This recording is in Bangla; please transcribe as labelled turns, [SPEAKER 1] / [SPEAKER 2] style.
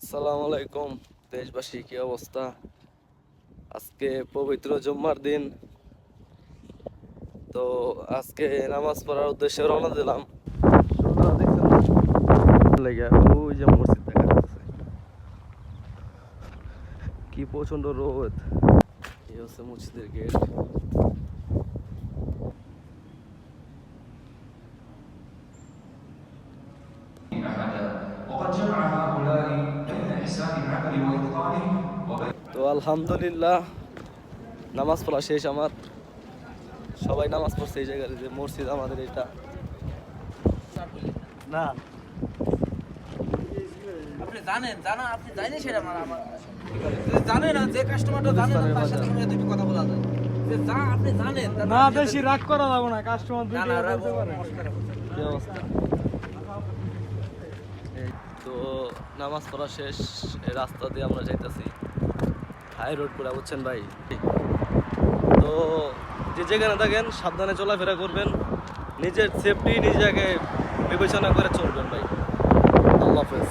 [SPEAKER 1] আসসালামু আলাইকুম দেশবাসী, কি অবস্থা? আজকে পবিত্র জুম্মার দিন। তো আজকে নামাজ পড়ার উদ্দেশ্যে রওনা দিলাম। সূর্যটা দেখছেন না? লেগে ওই যে মসজিদ দেখা যাচ্ছে, কি প্রচন্ড রোদ। এই হচ্ছে মসজিদের গেট।
[SPEAKER 2] وقد جمع هؤلاء بين إحسان العمل وإتقانه وبين
[SPEAKER 1] তো আলহামদুলিল্লাহ, নামাজ পড়া শেষ আমার। সবাই নামাজ পড়ছে এই জায়গায়, যে মসজিদ আমাদের এটা না।
[SPEAKER 3] আপনি জানেন আপনি জানেন সেটা আমার জানেন না, যে কাস্টমারটা জানেন না তার সাথে সঙ্গে দুটো কথা বলা যায়। যে যা আপনি জানেন
[SPEAKER 4] না, বেশি রাগ করা যাবে না, কাস্টমার
[SPEAKER 3] না
[SPEAKER 4] দুটো
[SPEAKER 3] না
[SPEAKER 4] বলতে পারে।
[SPEAKER 1] কি অবস্থা? এই তো নামাজ পড়া শেষ, এই রাস্তা দিয়ে আমরা যাইতেছি হাই রোড করে, বুঝছেন ভাই? তো যে যেখানে থাকেন সাবধানে চলাফেরা করবেন, নিজের সেফটি নিজেকে বিবেচনা করে চলবেন ভাই। আল্লাহ হাফেজ।